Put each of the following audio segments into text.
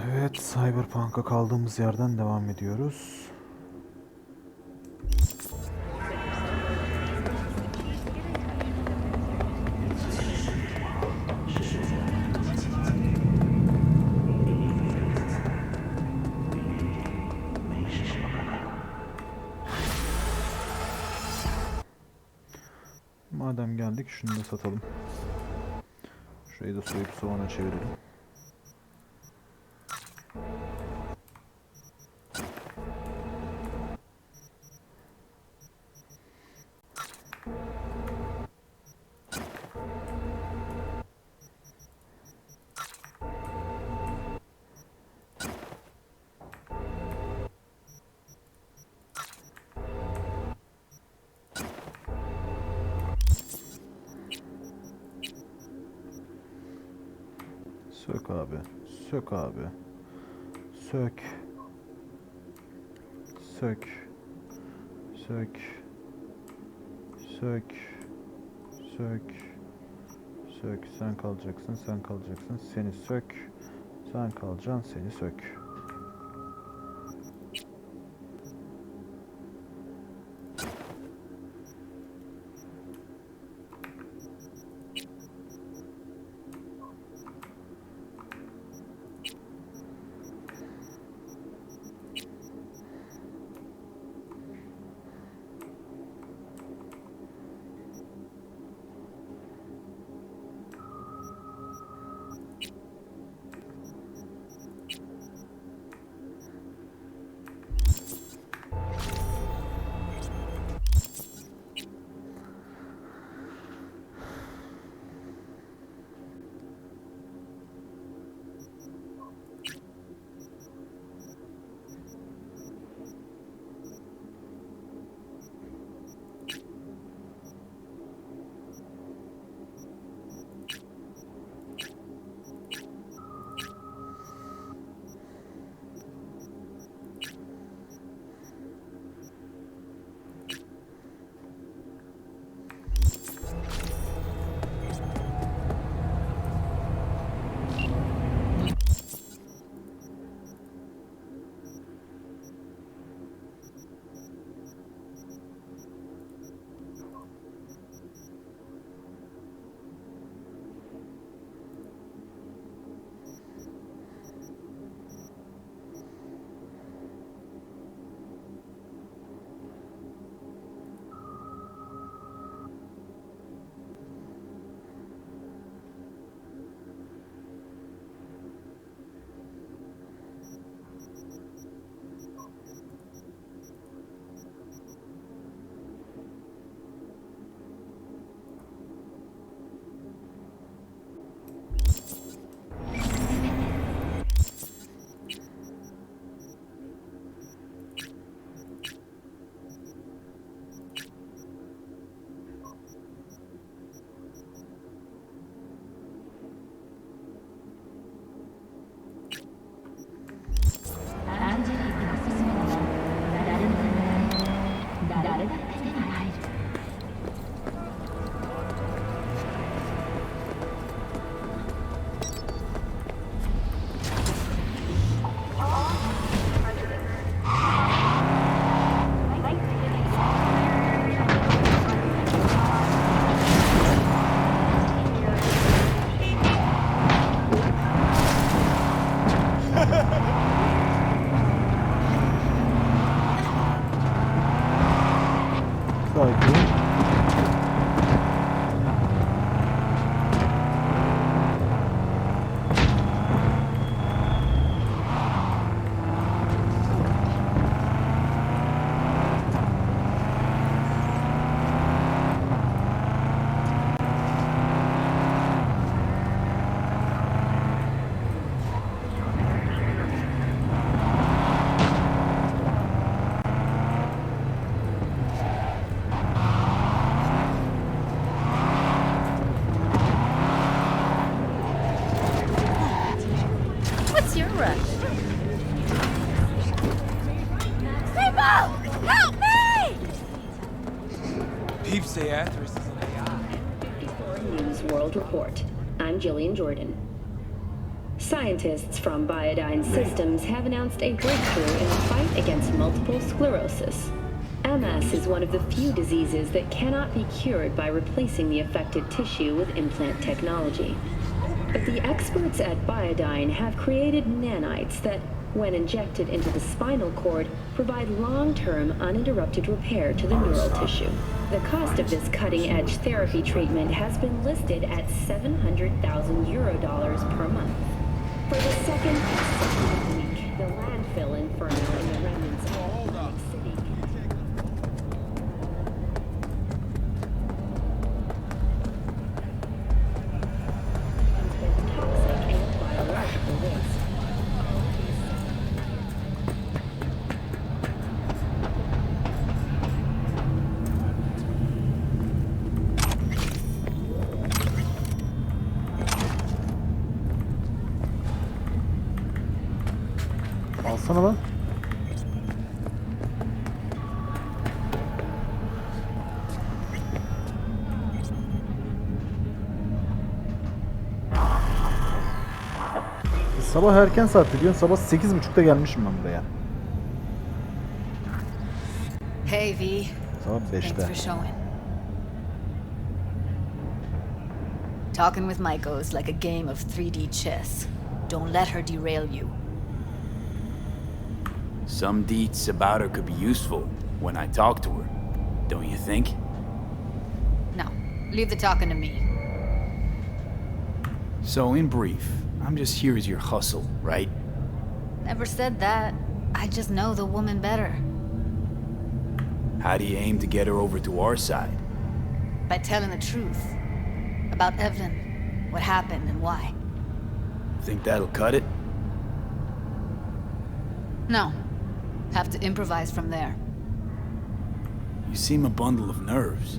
Evet, Cyberpunk'a kaldığımız yerden devam ediyoruz. Madem geldik, şunu da satalım. Şurayı da soyup soğana çevirelim. Sök abi. Sök abi. Sök. Sök. Sök. Sök. Sök. Sök. Sen kalacaksın. Sen kalacaksın. Seni sök. Sen kalacaksın. Seni sök. Sakin. What's your rush? People! Help me! Peeps say Atheris is an AI. News World Report. I'm Jillian Jordan. Scientists from Biodyne Systems have announced a breakthrough in the fight against multiple sclerosis. MS is one of the few diseases that cannot be cured by replacing the affected tissue with implant technology. But the experts at Biodyne have created nanites that, when injected into the spinal cord, provide long-term uninterrupted repair to the neural tissue. The cost of this cutting-edge therapy treatment has been listed at 700,000 euro per month. For the second consecutive week, the landfill inferno in the remnants of Atlantic City. With toxic and biological waste. Alsana lan. Sabah erken saatte diyorsun. Sabah 8.30'da gelmişim ben buraya. Hey, V. Sabah Thanks 5'te. for showing. Talking with Maiko is like a game of 3D chess. Don't let her derail you. Some deets about her could be useful when I talk to her, don't you think? No, leave the talking to me. So, in brief, I'm just here as your hustle, right? Never said that. I just know the woman better. How do you aim to get her over to our side? By telling the truth. About Evelyn, what happened and why. Think that'll cut it? No. Have to improvise from there. You seem a bundle of nerves.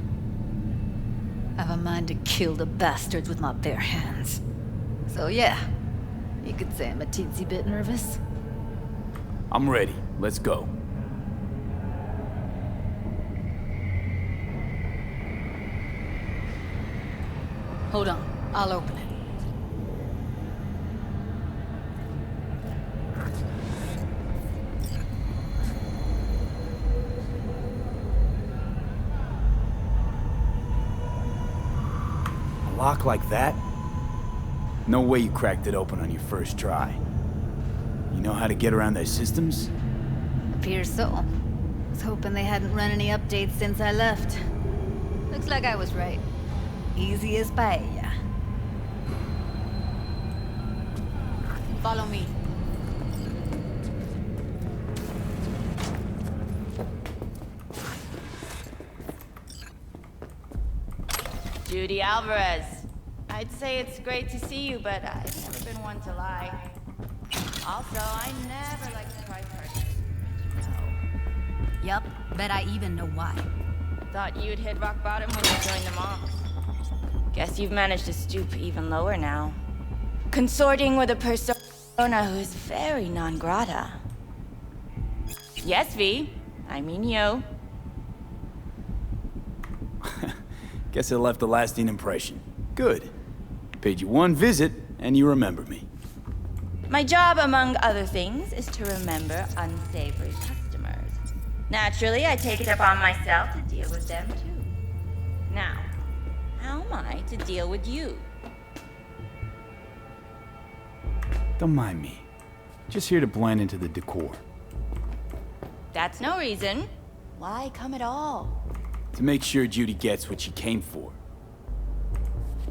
I've a mind to kill the bastards with my bare hands. So yeah, you could say I'm a teensy bit nervous. I'm ready. Let's go. Hold on, I'll open it. A lock like that? No way you cracked it open on your first try. You know how to get around their systems? Appears so. Was hoping they hadn't run any updates since I left. Looks like I was right. Easy as paella. Follow me. Judy Alvarez. I'd say it's great to see you, but I've never been one to lie. Also, I never like to try first. Yup, bet I even know why. Thought you'd hit rock bottom when you joined the monks. Guess you've managed to stoop even lower now. Consorting with a persona who is very non grata. Yes, V. I mean you. Guess it left a lasting impression. Good. Paid you one visit, and you remember me. My job, among other things, is to remember unsavory customers. Naturally, I take it upon myself to deal with them, too. Now, how am I to deal with you? Don't mind me. Just here to blend into the decor. That's no reason. Why come at all? To make sure Judy gets what she came for.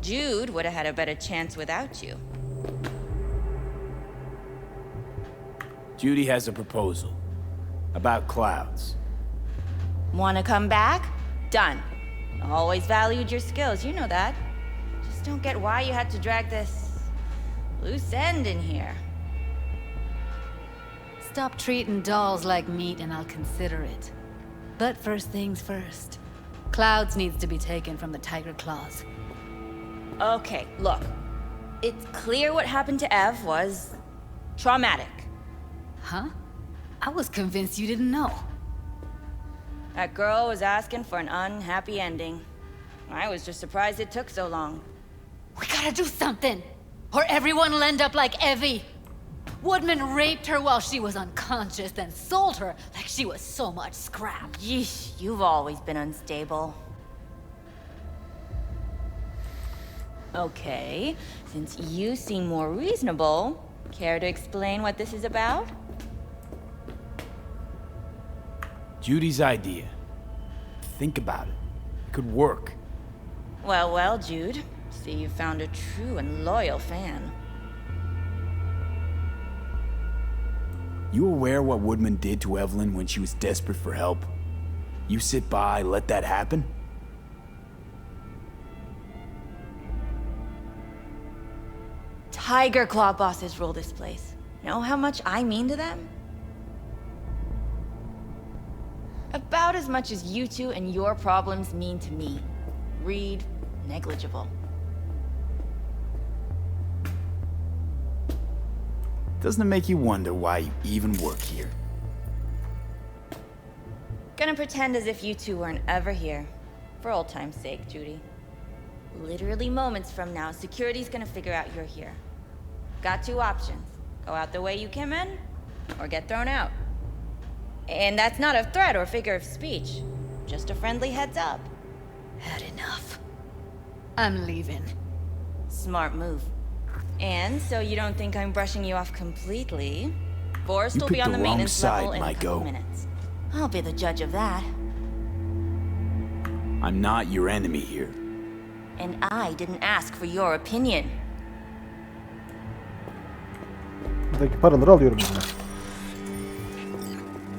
Jude would have had a better chance without you. Judy has a proposal. About clouds. Wanna come back? Done. Always valued your skills, you know that. Just don't get why you had to drag this loose end in here. Stop treating dolls like meat and I'll consider it. But first things first. Clouds needs to be taken from the tiger claws. Okay, look. It's clear what happened to Ev was traumatic. Huh? I was convinced you didn't know. That girl was asking for an unhappy ending. I was just surprised it took so long. We gotta do something! Or everyone will end up like Evie. Woodman raped her while she was unconscious, then sold her like she was so much scrap. Yeesh, you've always been unstable. Okay, since you seem more reasonable, care to explain what this is about? Judy's idea. Think about it. It could work. Well, well, Jude. See, you found a true and loyal fan. You aware what Woodman did to Evelyn when she was desperate for help? You sit by, let that happen? Tiger Claw bosses rule this place. Know how much I mean to them? About as much as you two and your problems mean to me. Read negligible. Doesn't it make you wonder why you even work here? Gonna pretend as if you two weren't ever here. For old time's sake, Judy. Literally moments from now, security's gonna figure out you're here. Got two options. Go out the way you came in, or get thrown out. And that's not a threat or figure of speech. Just a friendly heads up. Had enough. I'm leaving. Smart move. And so you don't think I'm brushing you off completely, Forrest You will be picked on the the wrong maintenance level side, in a couple Maiko. minutes. I'll be the judge of that. I'm not your enemy here. And I didn't ask for your opinion. Buradaki paraları alıyorum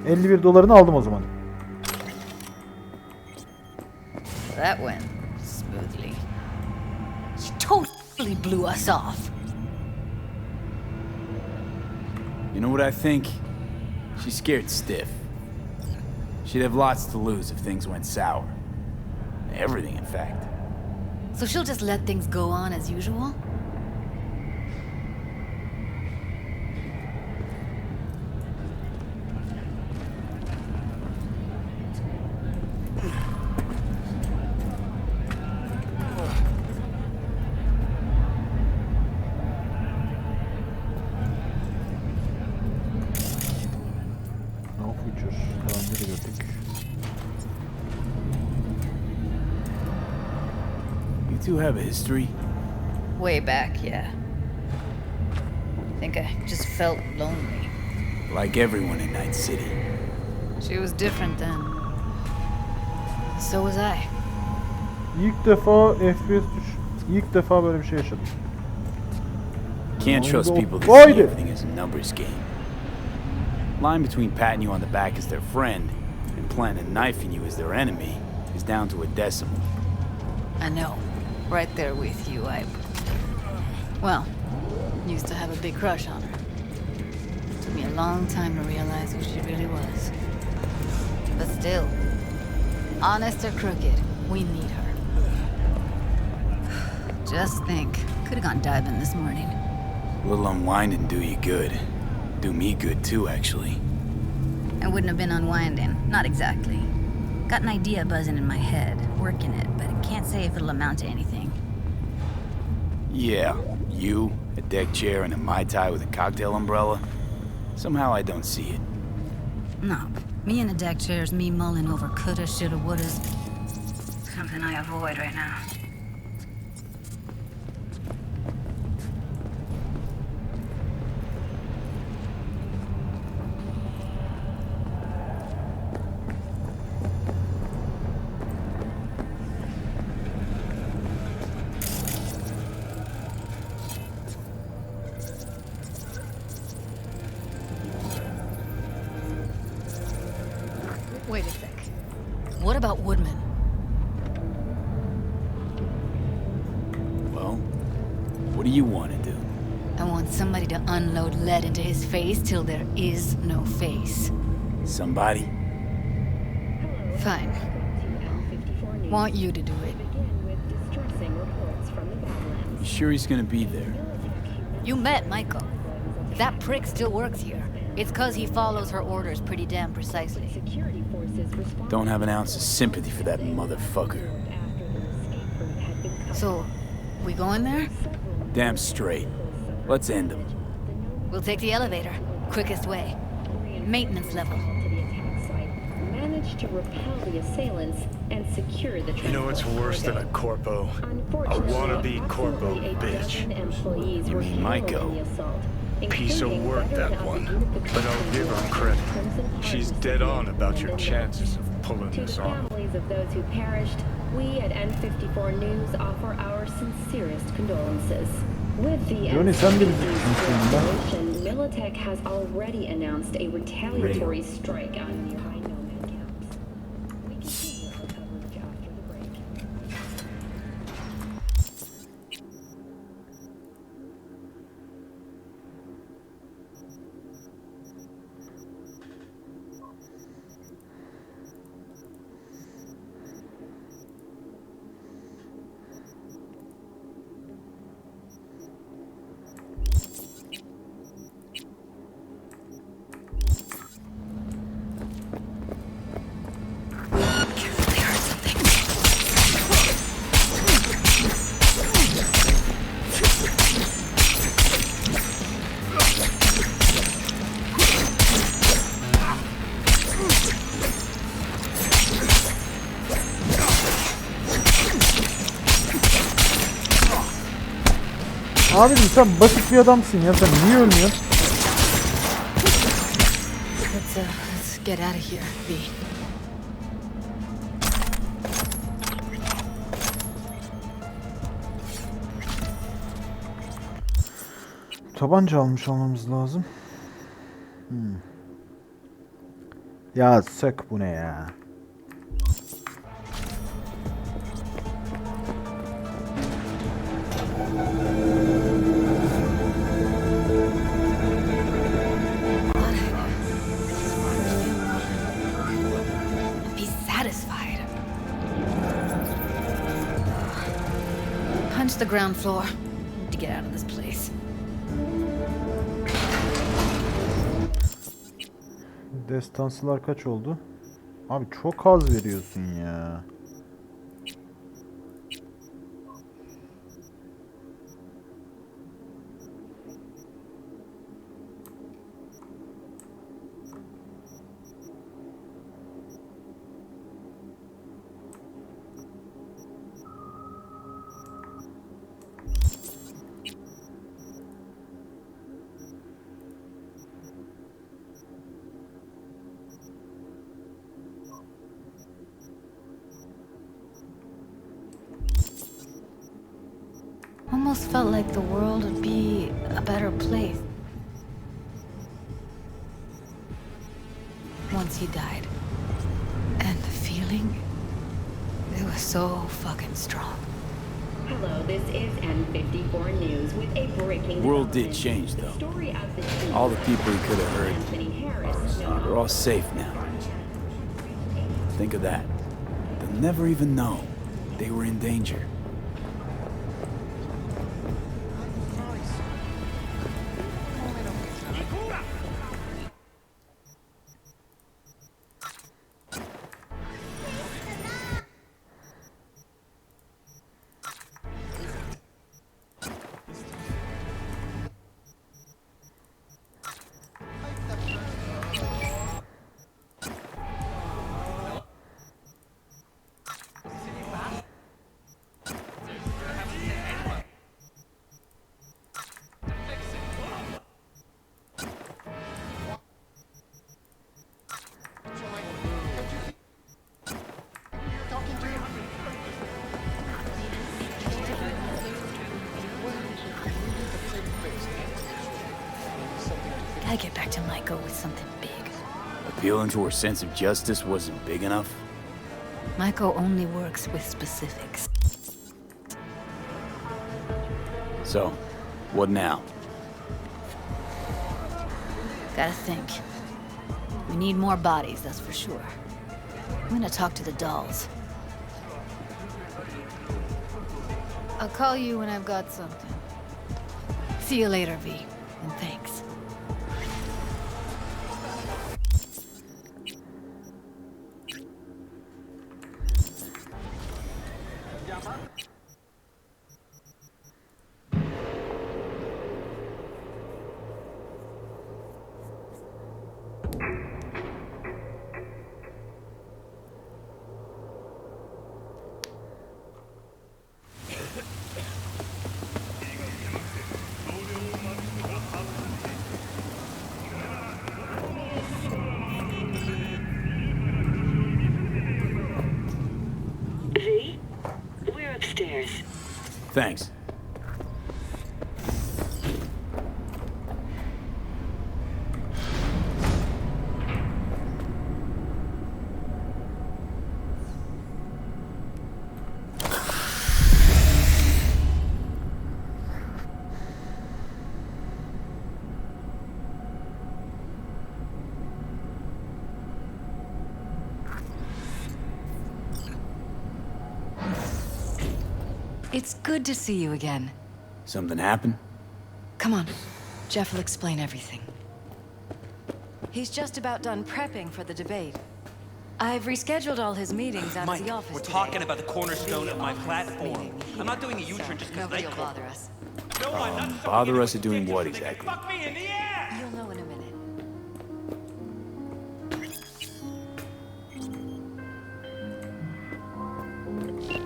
ben. 51 dolarını aldım o zaman. That went smoothly. She totally blew us off. You know what I think? She's scared stiff. She'd have lots to lose if things went sour. Everything, in fact. So she'll just let things go on as usual? No future. Tamam, nereye gördük? You two have a history? Way back, yeah. Think I just felt lonely. Like everyone in Night City. She was different then. So was I. İlk defa ilk defa böyle bir şey yaşadım. Can't trust Oyunda people that see olsaydı. everything as a numbers game. Line between patting you on the back as their friend and planning on knifing you as their enemy is down to a decimal. I know. Right there with you, well, used to have a big crush on her. Took me a long time to realize who she really was. But still, honest or crooked, we need her. Just think, could have gone diving this morning. A little unwinding do you good. Do me good too, actually. I wouldn't have been unwinding. Not exactly. Got an idea buzzing in my head, working it, but I can't say if it'll amount to anything. Yeah, you, a deck chair, and a Mai Tai with a cocktail umbrella. Somehow I don't see it. No, me in a deck chair is me mulling over coulda, shoulda, wouldas. Something I avoid right now. Wait a sec. What about Woodman? Well, what do you want to do? I want somebody to unload lead into his face till there is no face. Somebody? Fine. Want you to do it. You sure he's gonna be there? You met Michael. That prick still works here. It's 'cause he follows her orders pretty damn precisely. Don't have an ounce of sympathy for that motherfucker. So, we going there? Damn straight. Let's end them. We'll take the elevator. Quickest way. Maintenance level. Managed to repel the assailants and secure the You know what's worse than a corpo? A wannabe corpo bitch. You mean Maiko? Piece of work, that one. But I'll give her credit. She's dead on about your chances of pulling To this the off. families of those who perished, we at N54 News offer our sincerest condolences. With the Johnny, sen de bizi escalation, Militech has already announced a retaliatory strike on nearby nomad camps. We continue our coverage after the break. Abicim sen basit bir adamsın ya, sen niye ölmüyorsun? Let's get out of here, V. Tabanca almış olmamız lazım. Ya sök, bu ne ya? Be satisfied. Punch the ground floor. Need to get out of this place. Destansılar kaç oldu? Abi çok az veriyorsun ya. Almost felt like the world would be a better place once he died. And the feeling, it was so fucking strong. Hello, this is N54 News with a breaking World did development. change, The though. story of the teen All the people he could have hurt, Anthony Harris. they're all safe now. Think of that. They'll never even know they were in danger. Gotta get back to Maiko with something big. Appealing to her sense of justice wasn't big enough? Maiko only works with specifics. So, what now? Gotta think. We need more bodies, that's for sure. I'm gonna talk to the dolls. I'll call you when I've got something. See you later, V. And thanks. Thanks. It's good to see you again. Something happened? Come on. Jeff will explain everything. He's just about done prepping for the debate. I've rescheduled all his meetings out of the office we're today. talking about the cornerstone of my platform. Meeting I'm not doing a U-turn just because nobody will Nightcrawler. bother us. No, I'm not Bother us at at doing what exactly? Fuck me in the ass! You'll know in a minute.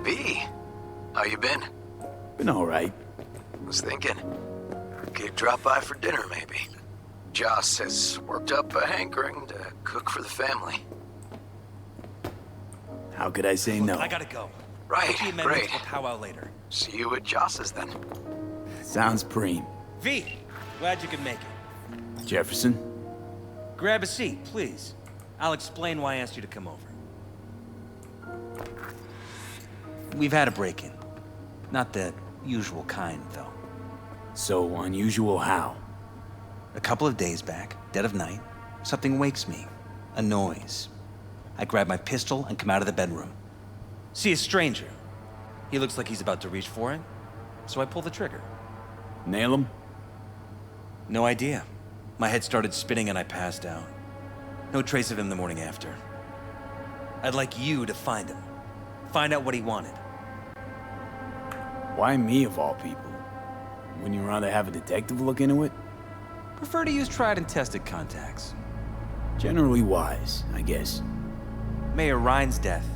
B, how you been? Been alright. Was thinking, could drop by for dinner maybe. Joss has worked up a hankering to cook for the family. How could I say no? I gotta go. Right, Get the amendments, great. We'll powwow later. See you at Joss's then. Sounds preem. V, glad you could make it. Jefferson? Grab a seat, please. I'll explain why I asked you to come over. We've had a break-in. Not the usual kind, though. So unusual how? A couple of days back, dead of night, something wakes me. A noise. I grab my pistol and come out of the bedroom. See a stranger. He looks like he's about to reach for it, so I pull the trigger. Nail him? No idea. My head started spinning and I passed out. No trace of him the morning after. I'd like you to find him. Find out what he wanted. Why me of all people? Wouldn't you rather have a detective look into it? Prefer to use tried and tested contacts. Generally wise, I guess. Mayor Ryan's death.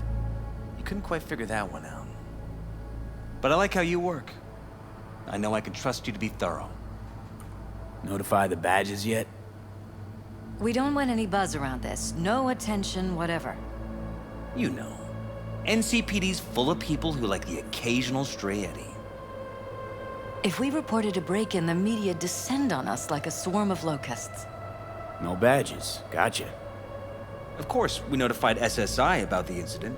You couldn't quite figure that one out. But I like how you work. I know I can trust you to be thorough. Notify the badges yet? We don't want any buzz around this. No attention, whatever. You know. NCPD's full of people who like the occasional stray eddy. If we reported a break-in, the media descend on us like a swarm of locusts. No badges. Gotcha. Of course, we notified SSI about the incident.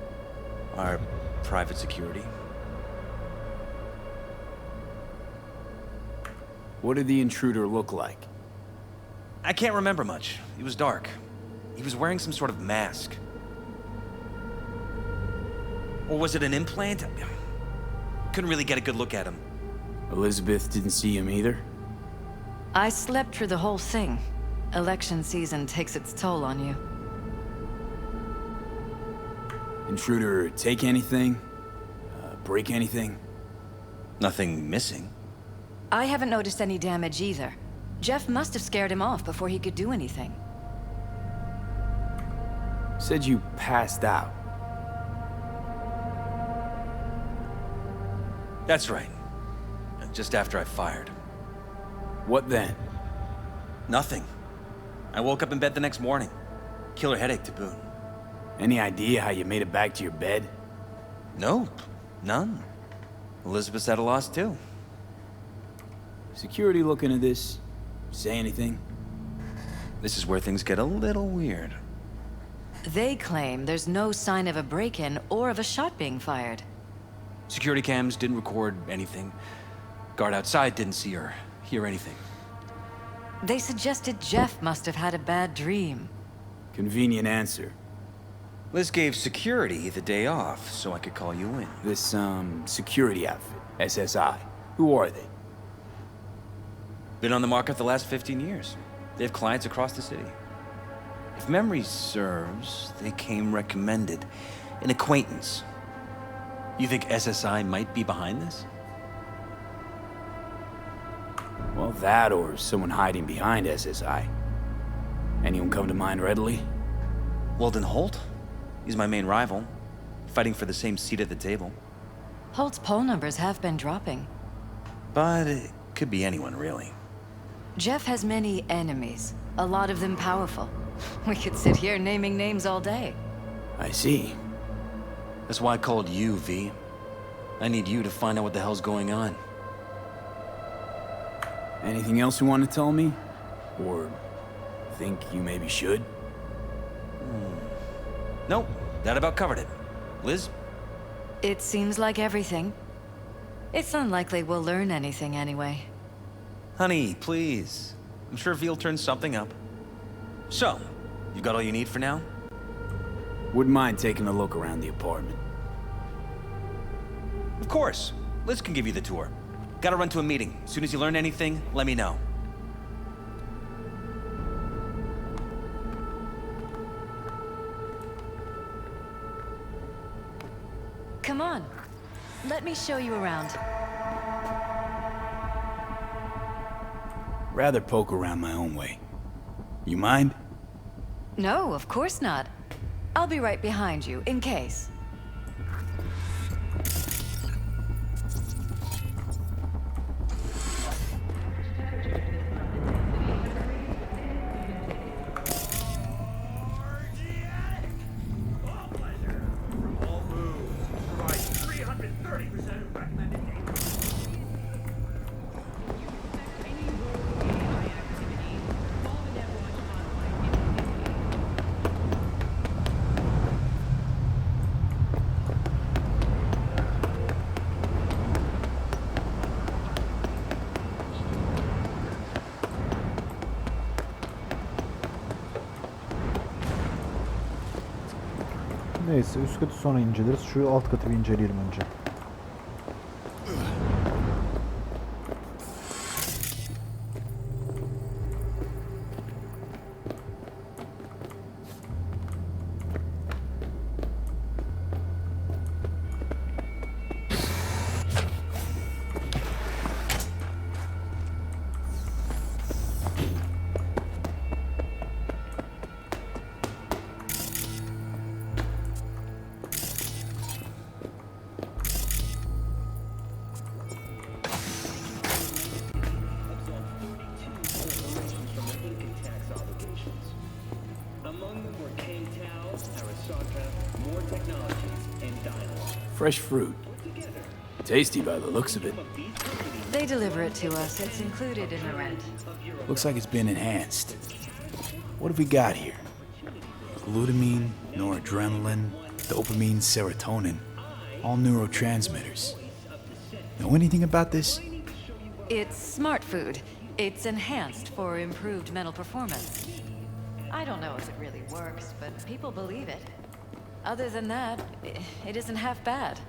Our private security. What did the intruder look like? I can't remember much. It was dark. He was wearing some sort of mask. Or was it an implant? Couldn't really get a good look at him. Elizabeth didn't see him either? I slept through the whole thing. Election season takes its toll on you. Intruder take anything? Break anything? Nothing missing. I haven't noticed any damage either. Jeff must have scared him off before he could do anything. Said you passed out. That's right. Just after I fired. What then? Nothing. I woke up in bed the next morning. Killer headache to boot. Any idea how you made it back to your bed? Nope. None. Elizabeth's at a loss too. Security looking at this? Say anything? This is where things get a little weird. They claim there's no sign of a break-in or of a shot being fired. Security cams didn't record anything. Guard outside didn't see or hear anything. They suggested Jeff must have had a bad dream. Convenient answer. Liz gave security the day off so I could call you in. This, security outfit, SSI. Who are they? Been on the market the last 15 years. They have clients across the city. If memory serves, they came recommended. An acquaintance. You think SSI might be behind this? Well, that or someone hiding behind SSI. Anyone come to mind readily? Weldon Holt? He's my main rival. Fighting for the same seat at the table. Holt's poll numbers have been dropping. But it could be anyone, really. Jeff has many enemies, a lot of them powerful. We could sit here naming names all day. I see. That's why I called you, V. I need you to find out what the hell's going on. Anything else you want to tell me? Or think you maybe should? Nope, that about covered it. Liz? It seems like everything. It's unlikely we'll learn anything anyway. Honey, please. I'm sure Veal turned something up. So, you got all you need for now? Wouldn't mind taking a look around the apartment. Of course. Liz can give you the tour. Gotta run to a meeting. As soon as you learn anything, let me know. Come on. Let me show you around. Rather poke around my own way. You mind? No, of course not. I'll be right behind you, in case. Neyse üst katı sonra inceleriz. Şu alt katı bir inceleyelim önce. Fresh fruit. Tasty by the looks of it. They deliver it to us. It's included in the rent. Looks like it's been enhanced. What have we got here? Glutamine, noradrenaline, dopamine, serotonin. All neurotransmitters. Know anything about this? It's smart food. It's enhanced for improved mental performance. I don't know if it really works, but people believe it. Other than that, it isn't half bad.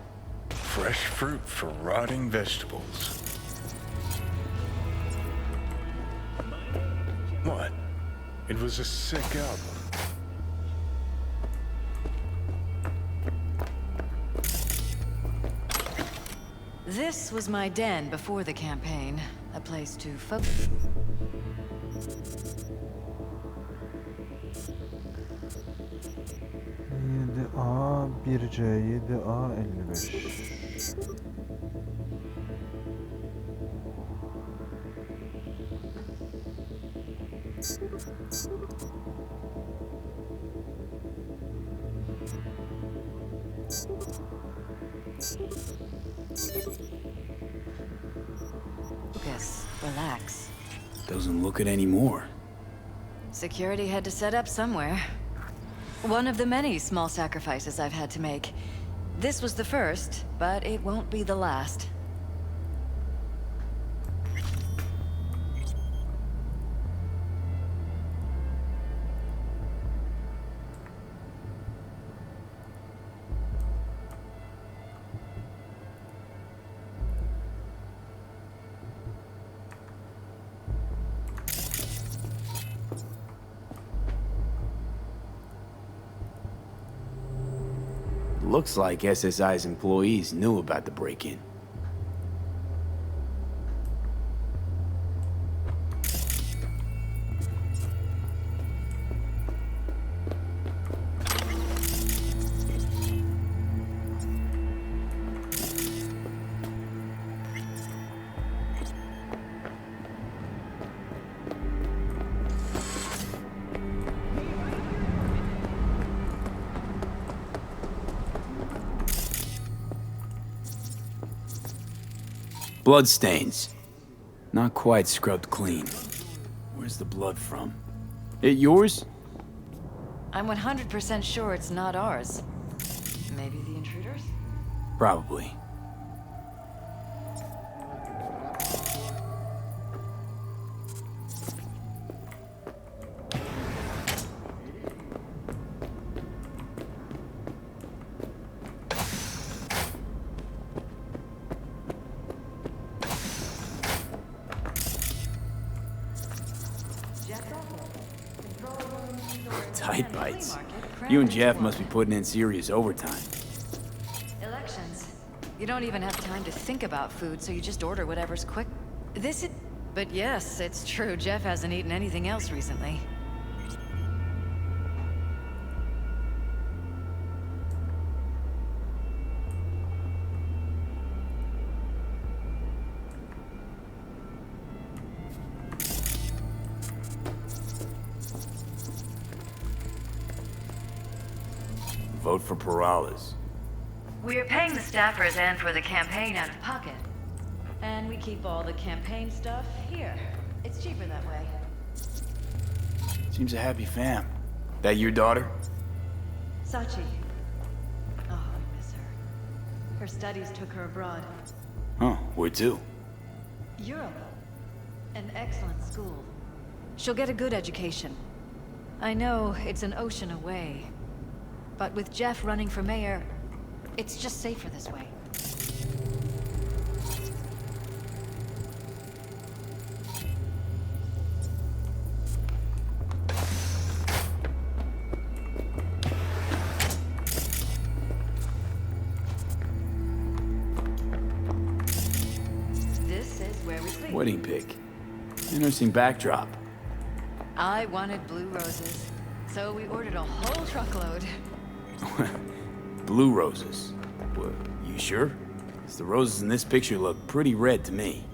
Fresh fruit for rotting vegetables. What? It was a sick album. This was my den before the campaign. A place to focus. 7A 1C 7A 55. Focus. Relax. Doesn't look it anymore. Security had to set up somewhere. One of the many small sacrifices I've had to make. This was the first, but it won't be the last. Looks like SSI's employees knew about the break-in. Blood stains. Not quite scrubbed clean. Where's the blood from? It yours? I'm 100% sure it's not ours. Maybe the intruders? Probably. Tight bites. You and Jeff must be putting in serious overtime. Elections. You don't even have time to think about food, so you just order whatever's quick. But yes, it's true, Jeff hasn't eaten anything else recently. Vote for Perales. We're paying the staffers and for the campaign out of pocket. And we keep all the campaign stuff here. It's cheaper that way. Seems a happy fam. That your daughter? Sachi. Oh, I miss her. Her studies took her abroad. Huh, where to? Europe. An excellent school. She'll get a good education. I know it's an ocean away. But with Jeff running for mayor, it's just safer this way. This is where we sleep. Wedding pic. Interesting backdrop. I wanted blue roses, so we ordered a whole truckload. Blue roses. What, you sure? 'Cause the roses in this picture look pretty red to me.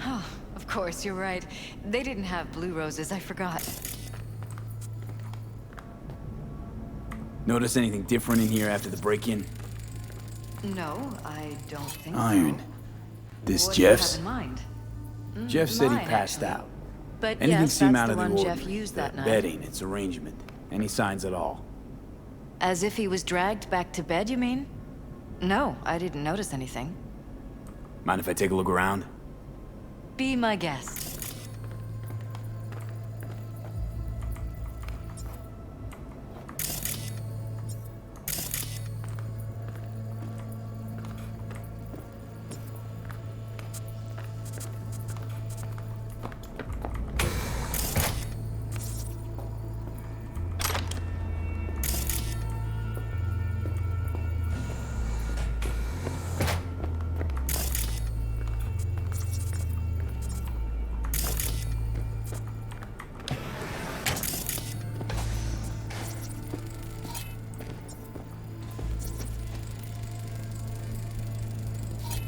Oh, of course, you're right. They didn't have blue roses, I forgot. Notice anything different in here after the break-in? No, I don't think Iron. so. This What Jeff's? do you have in mind? Jeff said he Mine, passed actually. out. But Anything yes, seem that's out the of the one ordinary? Jeff used The that night. bedding, its arrangement. Any signs at all? As if he was dragged back to bed, you mean? No, I didn't notice anything. Mind if I take a look around? Be my guest.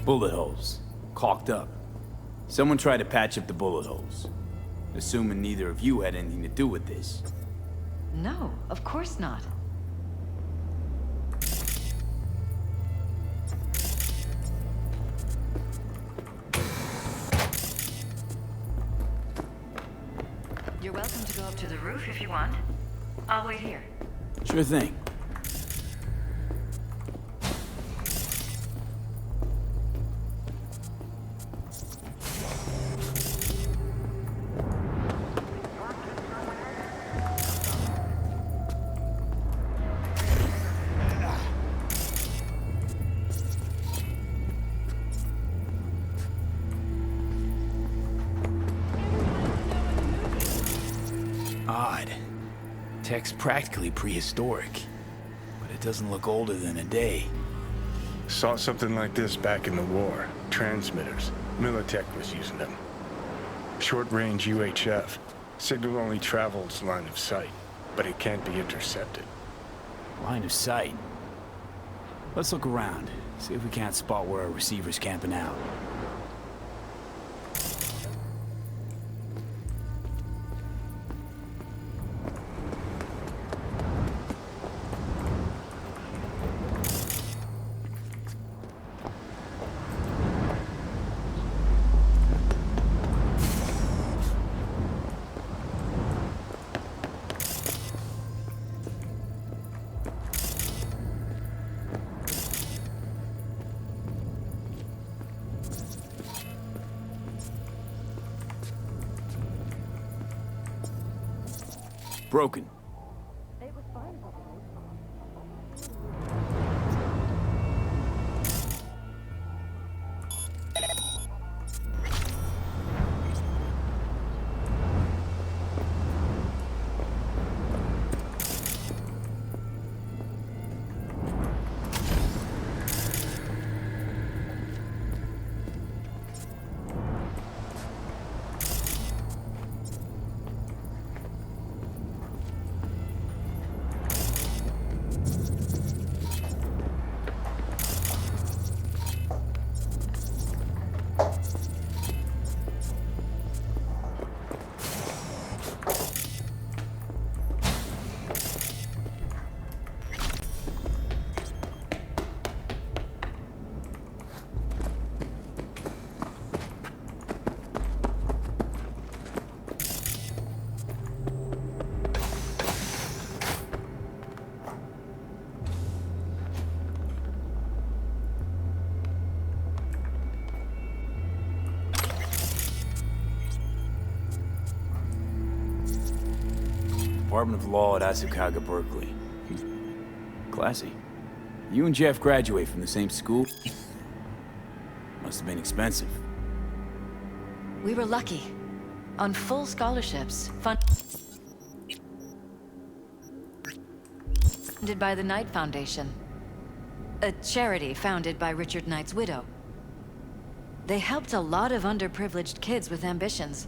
Bullet holes. Caulked up. Someone tried to patch up the bullet holes. Assuming neither of you had anything to do with this. No, of course not. You're welcome to go up to the roof if you want. I'll wait here. Sure thing. Odd. Tech's practically prehistoric, but it doesn't look older than a day. Saw something like this back in the war. Transmitters. Militech was using them. Short-range UHF. Signal only travels line of sight, but it can't be intercepted. Line of sight. Let's look around, see if we can't spot where our receiver's camping out. broken. Department of Law at Asukaga, Berkeley. Classy. You and Jeff graduate from the same school? Must have been expensive. We were lucky. On full scholarships. Funded by the Knight Foundation. A charity founded by Richard Knight's widow. They helped a lot of underprivileged kids with ambitions.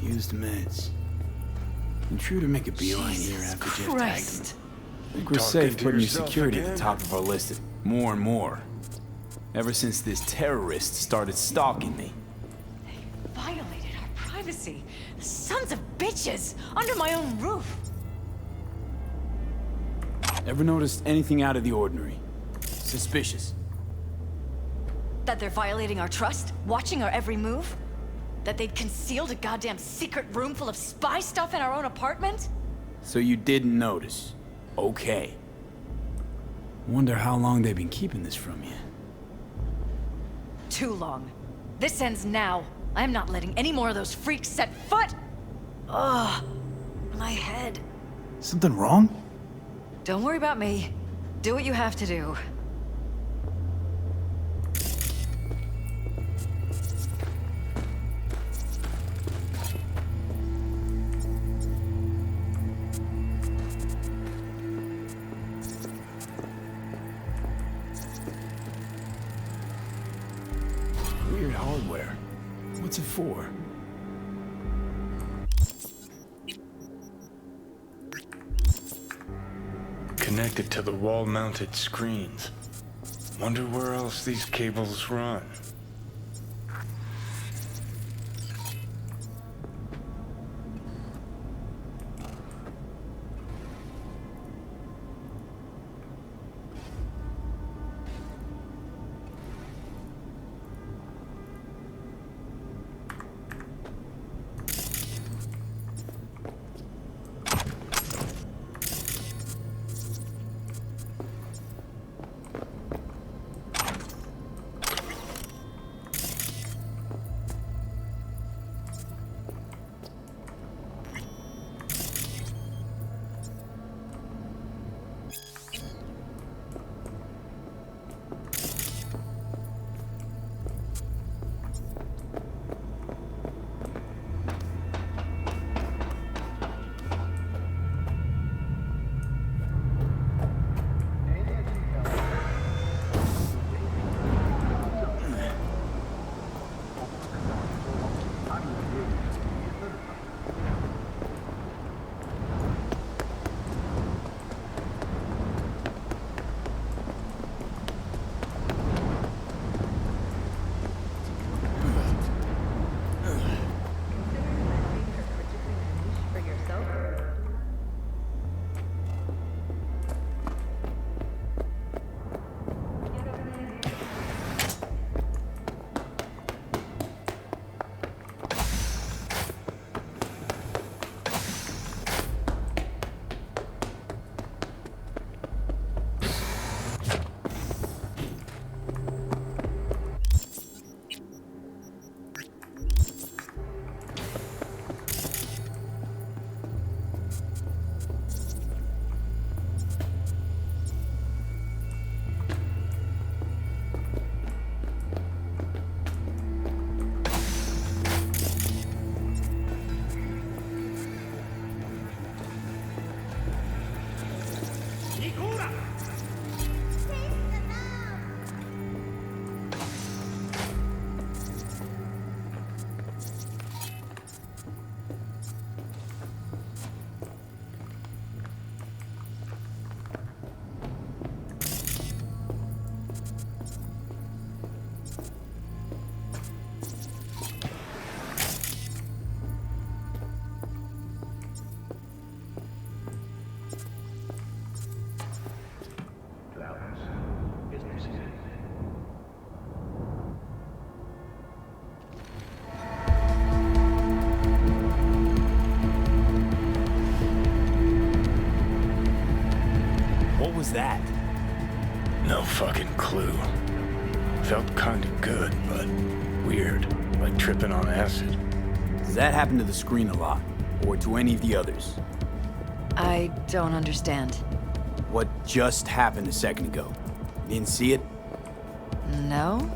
Used meds. Intruder make a beeline here after Jeff tagged him. Christ. I think we're safe putting your security at the top of our list. More and more. Ever since this terrorist started stalking me. Violated our privacy. Sons of bitches! Under my own roof! Ever noticed anything out of the ordinary? Suspicious? That they're violating our trust? Watching our every move? That they'd concealed a goddamn secret room full of spy stuff in our own apartment? So you didn't notice. Okay. Wonder how long they've been keeping this from you. Too long. This ends now. I'm not letting any more of those freaks set foot! Ugh. My head. Something wrong? Don't worry about me. Do what you have to do. Weird hardware. What's it for? Connected to the wall-mounted screens. Wonder where else these cables run. was that? No fucking clue. Felt kinda good, but weird. Like tripping on acid. Does that happen to the screen a lot? Or to any of the others? I don't understand. What just happened a second ago? You didn't see it? No?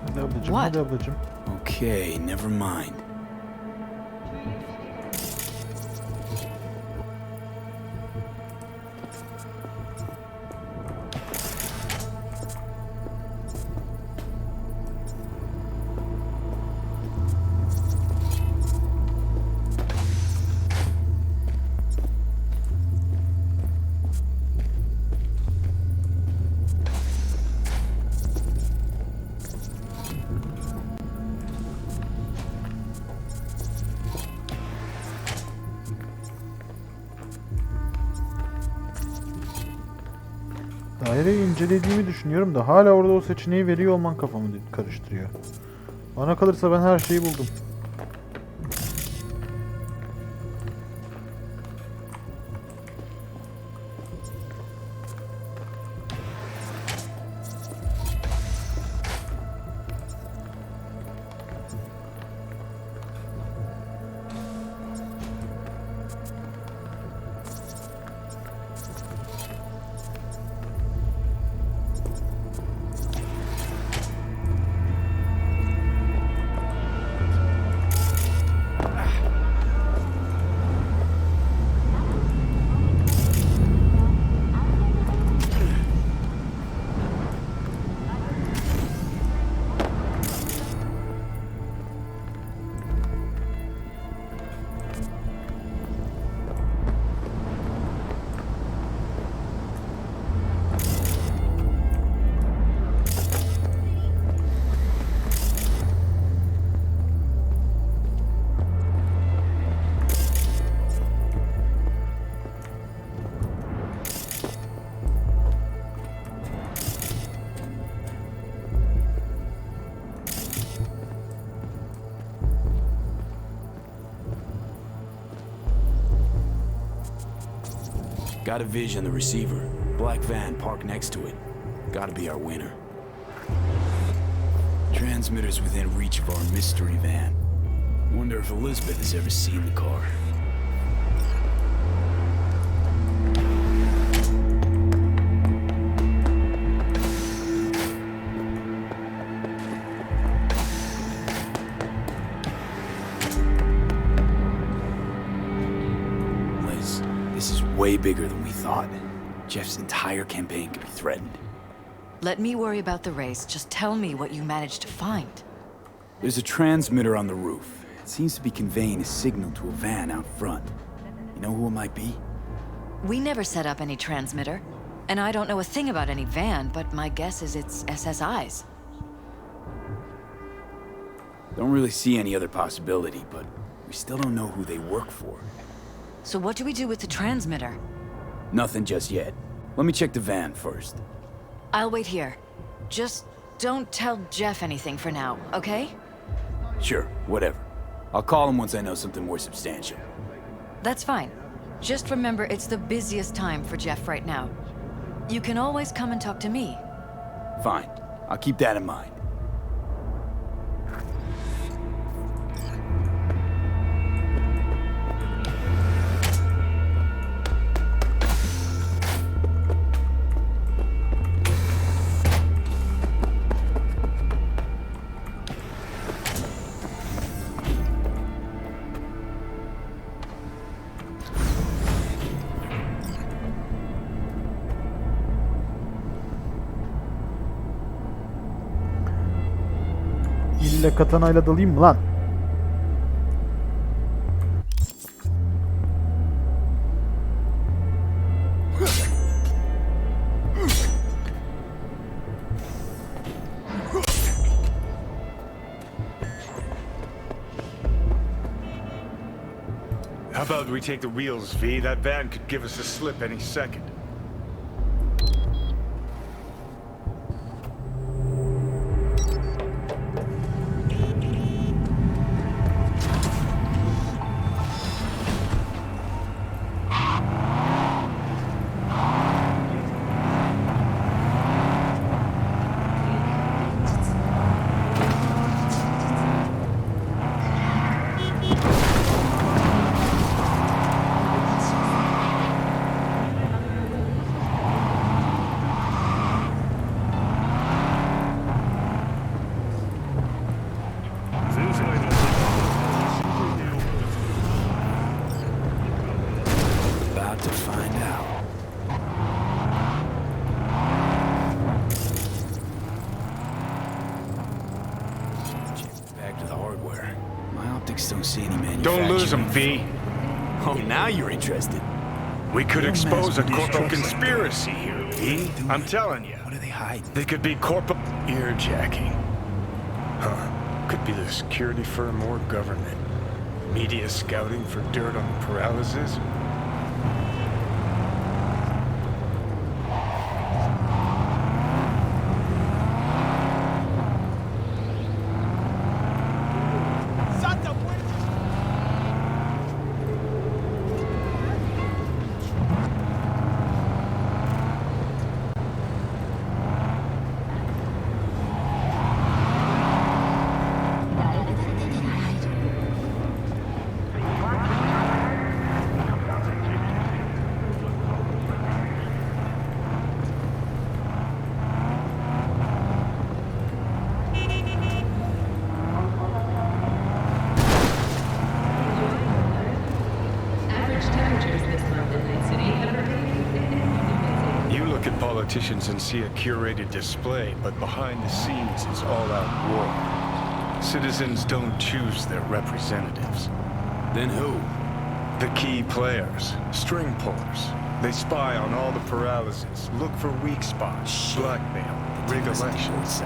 Hadi ablacım, What? hadi ablacım. Okay, never mind. Daireyi incelediğimi düşünüyorum da hala orada o seçeneği veriyor olman kafamı karıştırıyor. Bana kalırsa ben her şeyi buldum. Got a vision, the receiver. Black van parked next to it. Gotta be our winner. Transmitter's within reach of our mystery van. Wonder if Elizabeth has ever seen the car. Liz, this is way bigger than we thought. Jeff's entire campaign could be threatened. Let me worry about the race. Just tell me what you managed to find. There's a transmitter on the roof. It seems to be conveying a signal to a van out front. You know who it might be? We never set up any transmitter. And I don't know a thing about any van, but my guess is it's SSI's. Don't really see any other possibility, but we still don't know who they work for. So what do we do with the transmitter? Nothing just yet. Let me check the van first. I'll wait here. Just don't tell Jeff anything for now, okay? Sure, whatever. I'll call him once I know something more substantial. That's fine. Just remember it's the busiest time for Jeff right now. You can always come and talk to me. Fine. I'll keep that in mind. İlle katanayla dalayım mı lan? How about we take the wheels, V? That van could give us a slip any second. About to find out. Back to the hardware. My optics don't see any manufacturing. Don't lose them, V. Oh, now you're interested. We could They're expose a mass-produced corpo trucks like conspiracy here, V. I'm telling you. What are they hiding? They could be corpo earjacking. Huh. Could be the security firm or government. Media scouting for dirt on the paralysis. Politicians and see a curated display, but behind the scenes it's all-out war. Citizens don't choose their representatives. Then who? The key players, string pullers. They spy on all the paralysis, look for weak spots, blackmail, rig elections.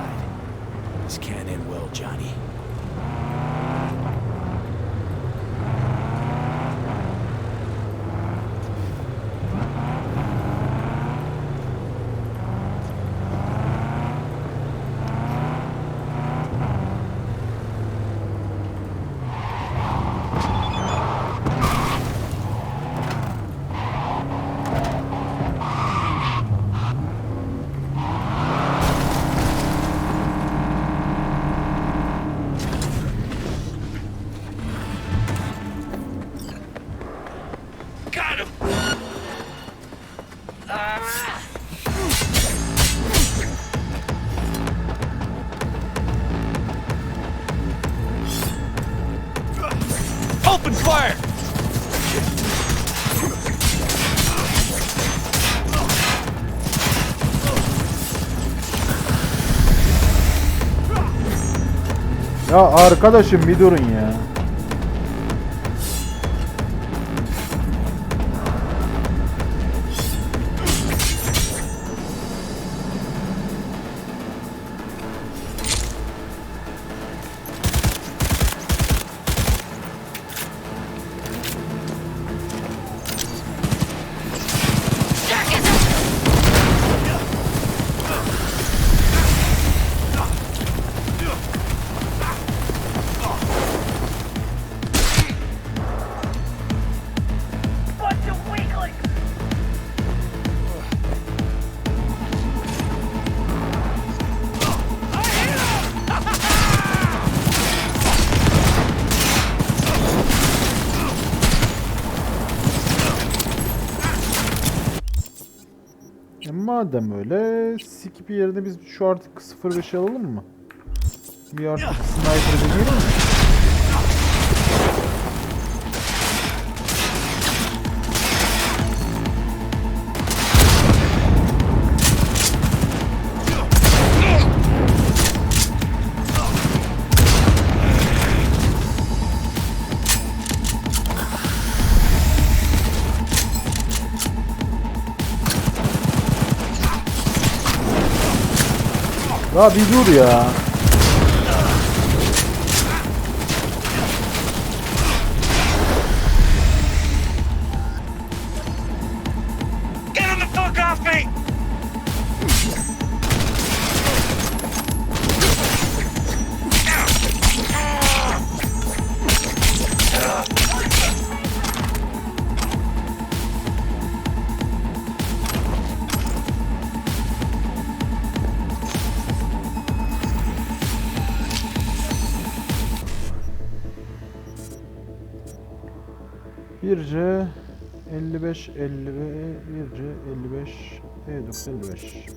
This can't end well, Johnny. Open fire! Ya arkadaşım bir durun ya. Madem öyle, skip yerine biz şu artık 05'i alalım mı? Bir artık sniper deneyelim mi? Ya bir dur ya. Get him the fuck off me! Birce 55 50 birce 55 E955.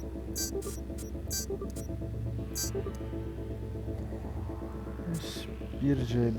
Birce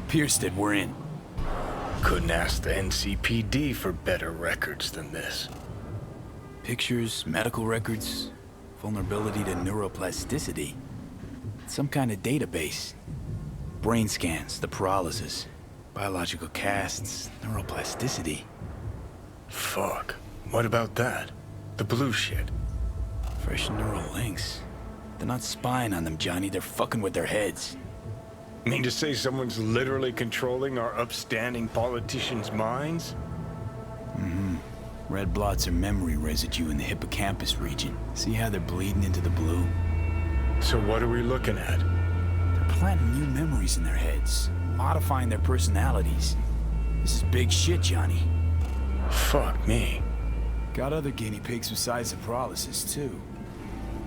Pierced it, we're in. Couldn't ask the NCPD for better records than this. Pictures, medical records, vulnerability to neuroplasticity. Some kind of database. Brain scans, the paralysis, biological casts, neuroplasticity. Fuck. What about that? The blue shit. Fresh neural links. They're not spying on them, Johnny. They're fucking with their heads. Mean to say someone's literally controlling our upstanding politicians' minds? Mm-hmm. Red blots are memory residue in the hippocampus region. See how they're bleeding into the blue? So what are we looking at? They're planting new memories in their heads, modifying their personalities. This is big shit, Johnny. Fuck me. Got other guinea pigs besides the paralysis, too.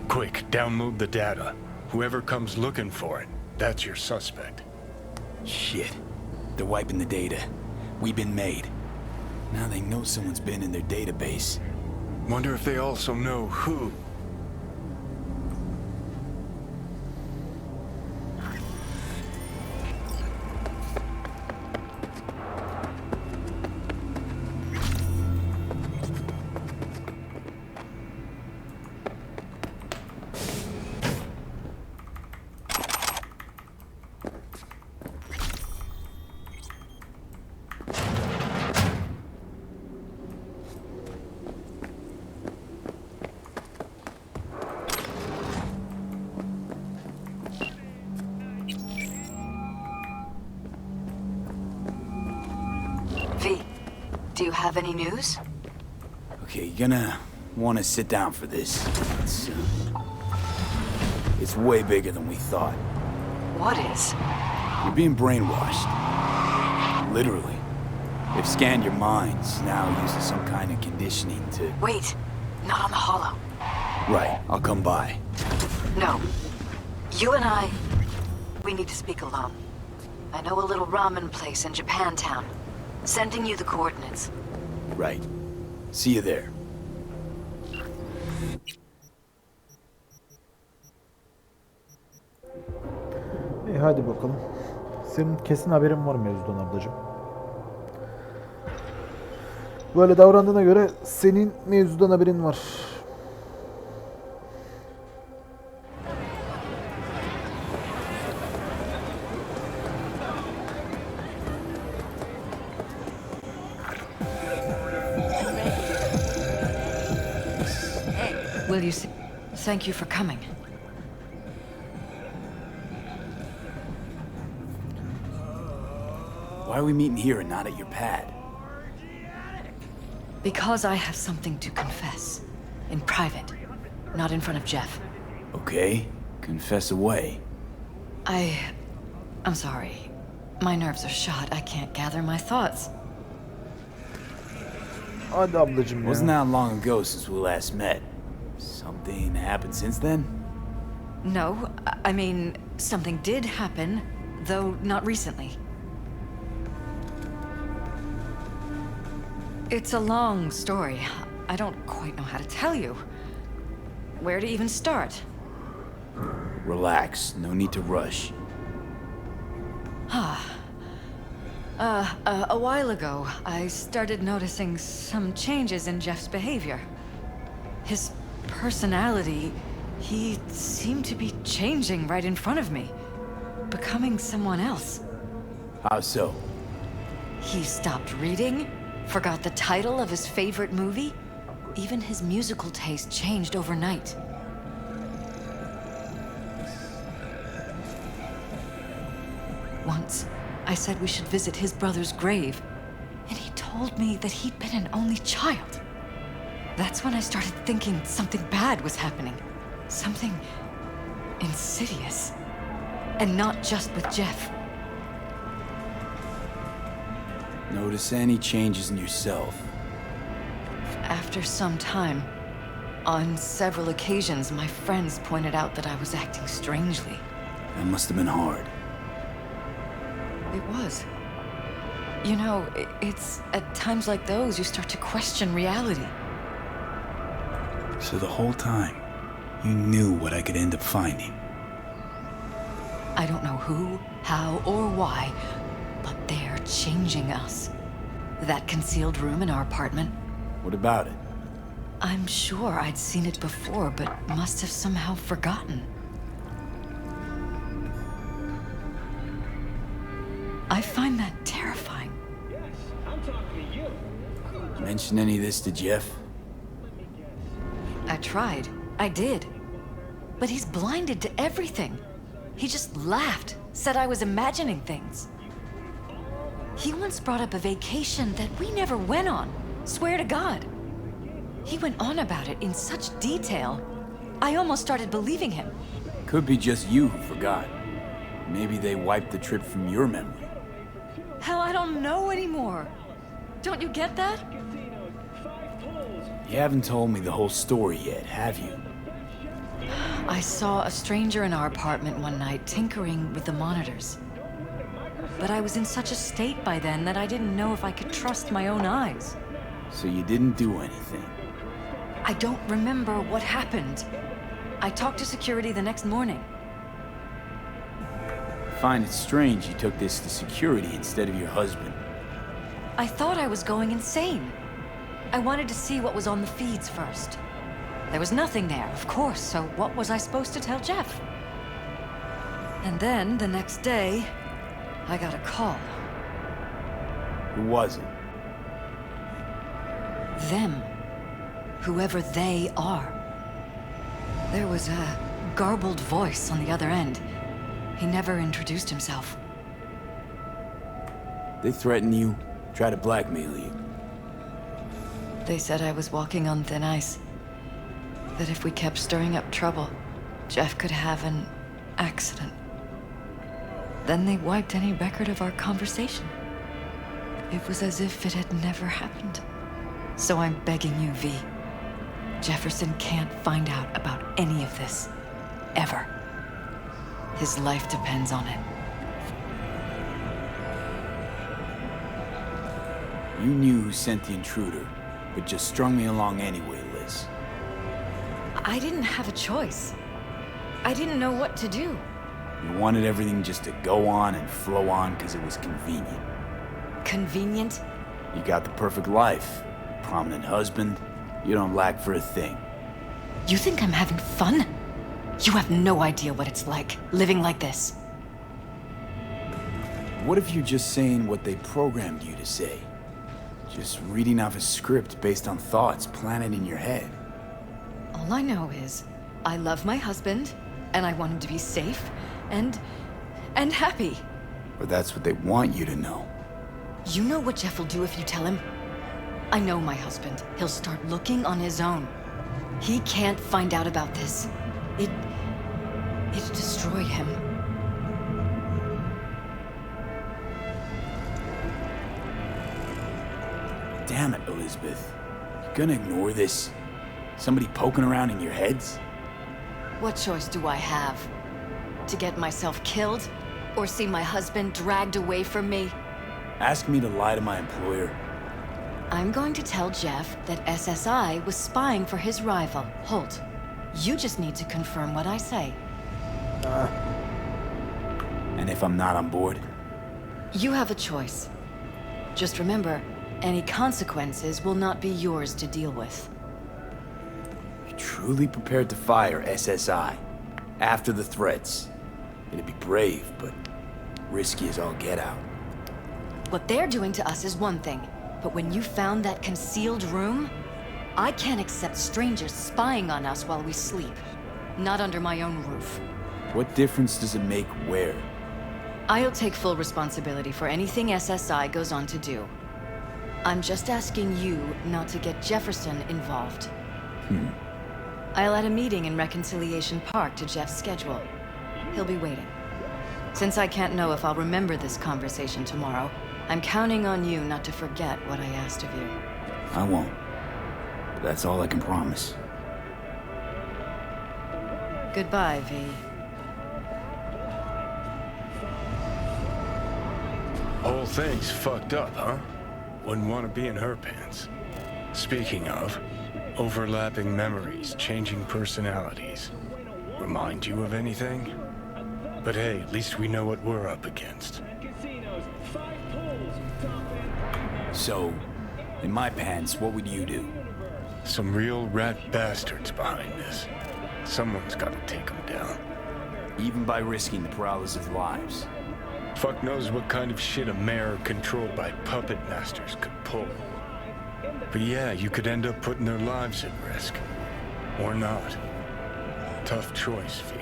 Quick, download the data. Whoever comes looking for it, that's your suspect. Shit. They're wiping the data. We've been made. Now they know someone's been in their database. Wonder if they also know who. V, do you have any news? Okay, you're gonna want to sit down for this. It's way bigger than we thought. What is? You're being brainwashed. Literally. They've scanned your minds, now using some kind of conditioning to... Wait, not on the holo. Right, I'll come by. No. You and we need to speak alone. I know a little ramen place in Japantown. Sending you the coordinates. Right. See you there. Hadi bakalım. Senin kesin haberin var mevzudan ablacığım. Böyle davrandığına göre senin mevzudan haberin var. Will you thank you for coming? Why are we meeting here and not at your pad? Because I have something to confess. In private. Not in front of Jeff. Okay, confess away. I'm sorry. My nerves are shot. I can't gather my thoughts. Hadi ablacım ya. Wasn't that long ago since we last met? Something happened since then? No, I mean, something did happen, though not recently. It's a long story. I don't quite know how to tell you. Where to even start? Relax, no need to rush. A while ago, I started noticing some changes in Jeff's behavior. His personality, he seemed to be changing right in front of me. Becoming someone else. How so? He stopped reading, forgot the title of his favorite movie. Even his musical taste changed overnight. Once, I said we should visit his brother's grave, and he told me that he'd been an only child. That's when I started thinking something bad was happening. Something insidious. And not just with Jeff. Notice any changes in yourself? After some time, on several occasions, my friends pointed out that I was acting strangely. That must have been hard. It was. You know, it's at times like those you start to question reality. So the whole time, you knew what I could end up finding. I don't know who, how, or why, but they're changing us. That concealed room in our apartment, What about it? I'm sure I'd seen it before, but must have somehow forgotten. I find that terrifying. Mention any of this to Jeff? I tried. I did. But he's blinded to everything. He just laughed, said I was imagining things. He once brought up a vacation that we never went on. Swear to God. He went on about it in such detail. I almost started believing him. Could be just you who forgot. Maybe they wiped the trip from your memory. Hell, I don't know anymore. Don't you get that? You haven't told me the whole story yet, have you? I saw a stranger in our apartment one night tinkering with the monitors. But I was in such a state by then that I didn't know if I could trust my own eyes. So you didn't do anything? I don't remember what happened. I talked to security the next morning. I find it strange you took this to security instead of your husband. I thought I was going insane. I wanted to see what was on the feeds first. There was nothing there, of course, so what was I supposed to tell Jeff? And then, the next day, I got a call. Who was it? Them. Whoever they are. There was a garbled voice on the other end. He never introduced himself. They threaten you, try to blackmail you. They said I was walking on thin ice. That if we kept stirring up trouble, Jeff could have an accident. Then they wiped any record of our conversation. It was as if it had never happened. So I'm begging you, V. Jefferson can't find out about any of this. Ever. His life depends on it. You knew who sent the intruder, but just strung me along anyway, Liz. I didn't have a choice. I didn't know what to do. You wanted everything just to go on and flow on because it was convenient. Convenient? You got the perfect life. prominent husband. You don't lack for a thing. You think I'm having fun? You have no idea what it's like, living like this. What if you're just saying what they programmed you to say? Just reading off a script based on thoughts planted in your head. All I know is, I love my husband, and I want him to be safe, and happy. Or that's what they want you to know. You know what Jeff will do if you tell him? I know my husband. He'll start looking on his own. He can't find out about this. It'd destroy him. Damn it, Elizabeth. You're gonna ignore this? Somebody poking around in your heads? What choice do I have? To get myself killed? Or see my husband dragged away from me? Ask me to lie to my employer. I'm going to tell Jeff that SSI was spying for his rival, Holt. You just need to confirm what I say. And if I'm not on board? You have a choice. Just remember, any consequences will not be yours to deal with. You're truly prepared to fire SSI after the threats. It'd be brave, but risky as all get out. What they're doing to us is one thing, but when you found that concealed room, I can't accept strangers spying on us while we sleep. Not under my own roof. What difference does it make where? I'll take full responsibility for anything SSI goes on to do. I'm just asking you not to get Jefferson involved. I'll add a meeting in Reconciliation Park to Jeff's schedule. He'll be waiting. Since I can't know if I'll remember this conversation tomorrow, I'm counting on you not to forget what I asked of you. I won't. But that's all I can promise. Goodbye, V. Whole thing's fucked up, huh? Wouldn't want to be in her pants. Speaking of, overlapping memories, changing personalities. Remind you of anything? But hey, at least we know what we're up against. So, in my pants, what would you do? Some real rat bastards behind this. Someone's got to take them down. Even by risking the paralysis of lives. Fuck knows what kind of shit a mayor controlled by puppet masters could pull. But yeah, you could end up putting their lives at risk. Or not. Tough choice, V.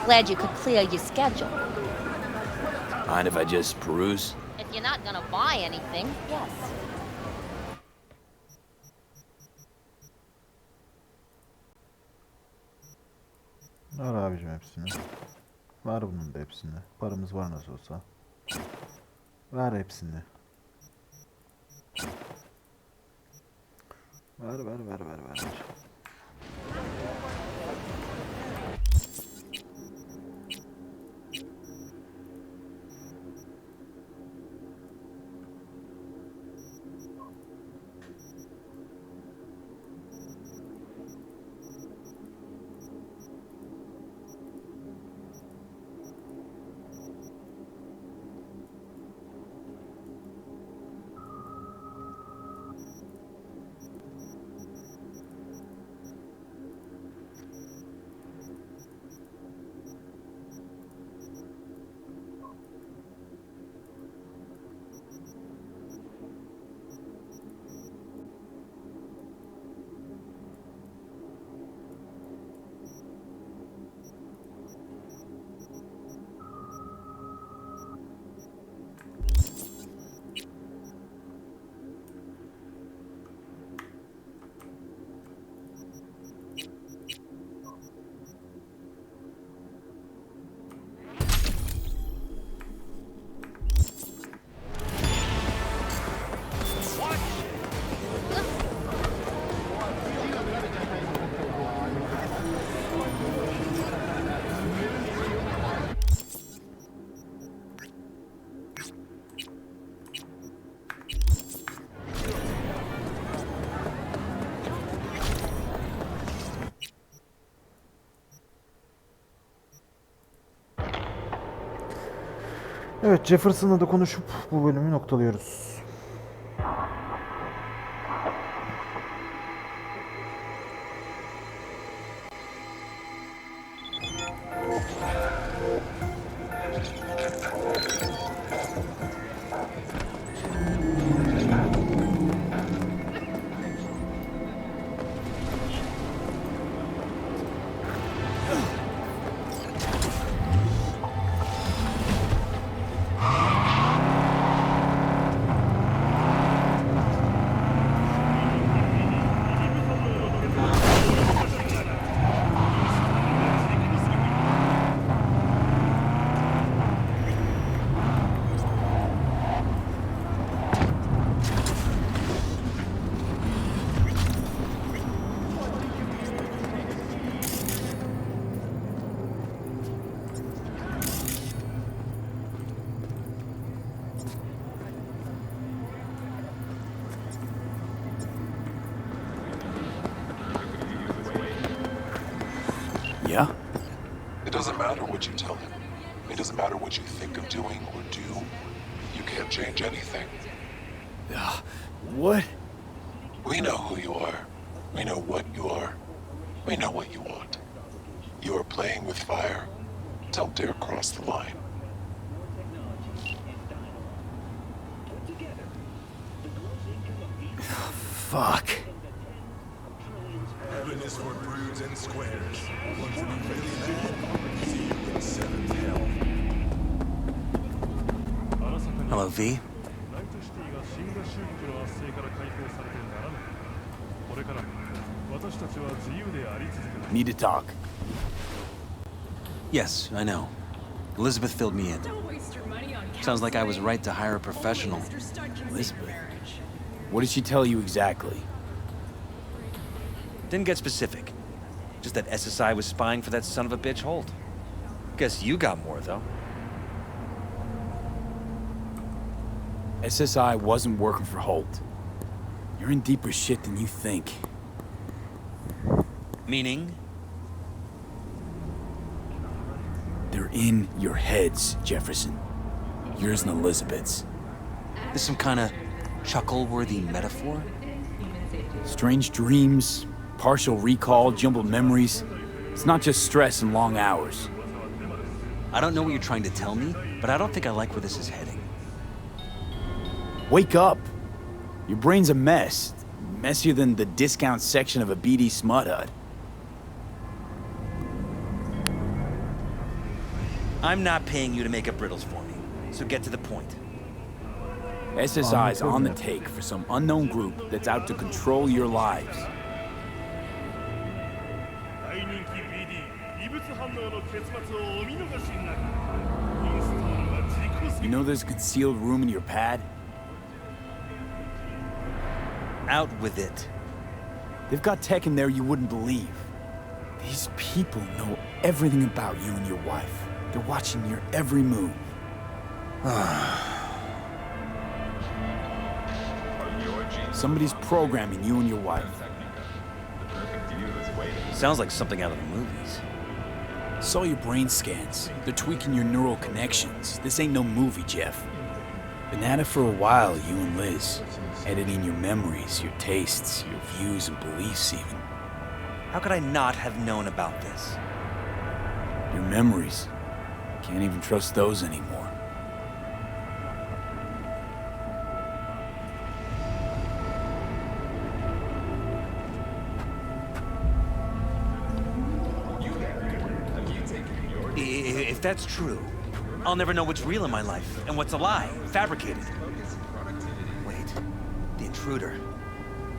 Glad you could clear your schedule. Mind if I just peruse? If you're not gonna buy anything, yes. Var abicim hepsini. Var bunun da hepsini. Paramız var nasıl olsa. Ver hepsini. Ver. Evet, Jefferson'la da konuşup bu bölümü noktalıyoruz. Yeah? It doesn't matter what you tell him. It doesn't matter what you think of doing or do. You can't change anything. What? We know who you are. We know what you are. We know what you want. You are playing with fire. Don't dare cross the line. Fuck. Heaven is for broods and squares. Want to be really mad? See you in seventh hell. Hello, V. Need to talk. Yes, I know. Elizabeth filled me in. Sounds like I was right to hire a professional. Elizabeth? What did she tell you exactly? Didn't get specific. Just that SSI was spying for that son of a bitch Holt. Guess you got more, though. SSI wasn't working for Holt. You're in deeper shit than you think. Meaning? They're in your heads, Jefferson. Yours and Elizabeth's. This some kind of chuckle-worthy metaphor? Strange dreams, partial recall, jumbled memories. It's not just stress and long hours. I don't know what you're trying to tell me, but I don't think I like where this is heading. Wake up! Your brain's a mess. Messier than the discount section of a BD smut hut. I'm not paying you to make up riddles for me, so get to the point. SSI's on the take for some unknown group that's out to control your lives. You know there's a concealed room in your pad? Out with it. They've got tech in there you wouldn't believe. These people know everything about you and your wife. They're watching your every move. Somebody's programming you and your wife. Sounds like something out of the movies. Saw your brain scans. They're tweaking your neural connections. This ain't no movie, Jeff. Been at it for a while, you and Liz. Editing your memories, your tastes, your views and beliefs even. How could I not have known about this? Your memories. Can't even trust those anymore. If that's true, I'll never know what's real in my life and what's a lie, fabricated. Wait, the intruder.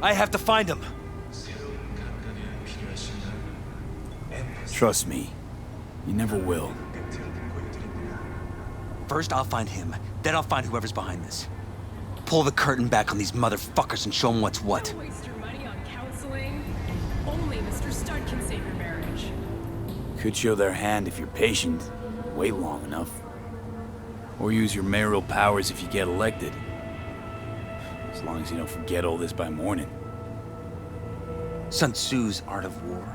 I have to find him. Trust me, you never will. First, I'll find him. Then I'll find whoever's behind this. Pull the curtain back on these motherfuckers and show them what's what. Don't waste your money on counseling. Only Mr. Stud can save your marriage. Could show their hand if you're patient. Wait long enough. Or use your mayoral powers if you get elected. As long as you don't forget all this by morning. Sun Tzu's art of war.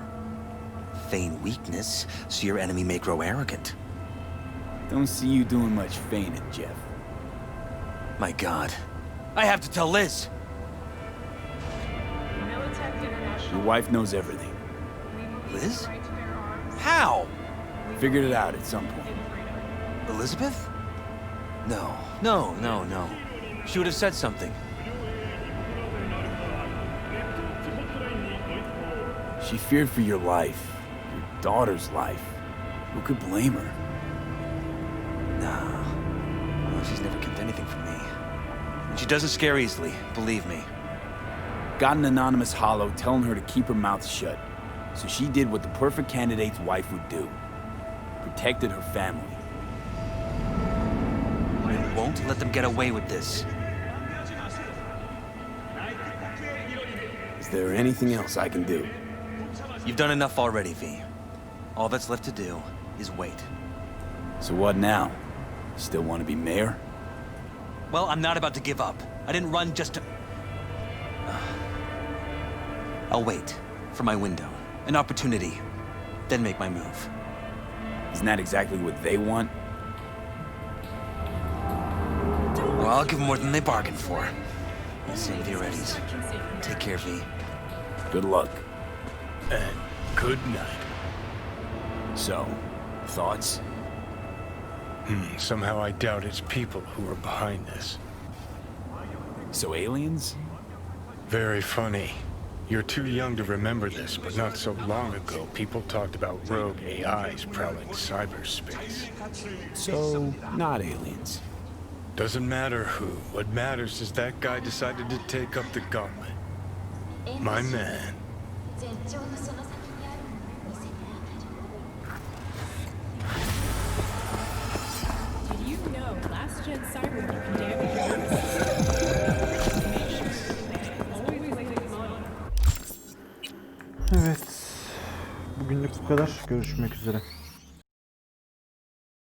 Feign weakness, so your enemy may grow arrogant. Don't see you doing much feigning, Jeff. My God. I have to tell Liz. Your wife knows everything. Liz? How? Figured it out at some point. Elizabeth? No. She would have said something. She feared for your life, your daughter's life. Who could blame her? No. Well, she's never kept anything from me. And she doesn't scare easily, believe me. Got an anonymous hollow telling her to keep her mouth shut. So she did what the perfect candidate's wife would do. Protected her family. We won't let them get away with this. Is there anything else I can do? You've done enough already, V. All that's left to do is wait. So what now? Still want to be mayor? Well, I'm not about to give up. I didn't run just to... I'll wait for my window, an opportunity, then make my move. Isn't that exactly what they want? Well, I'll give them more than they bargained for. Same with your Eddies. Take care, V. Good luck. And good night. So, thoughts? Somehow I doubt it's people who are behind this. So aliens? Very funny. You're too young to remember this, but not so long ago, people talked about rogue AIs prowling cyberspace. So, not aliens. Doesn't matter who. What matters is that guy decided to take up the gauntlet. My man. Did you know last-gen Cyberpunk damage? Evet. Bugünlük bu kadar. Görüşmek üzere.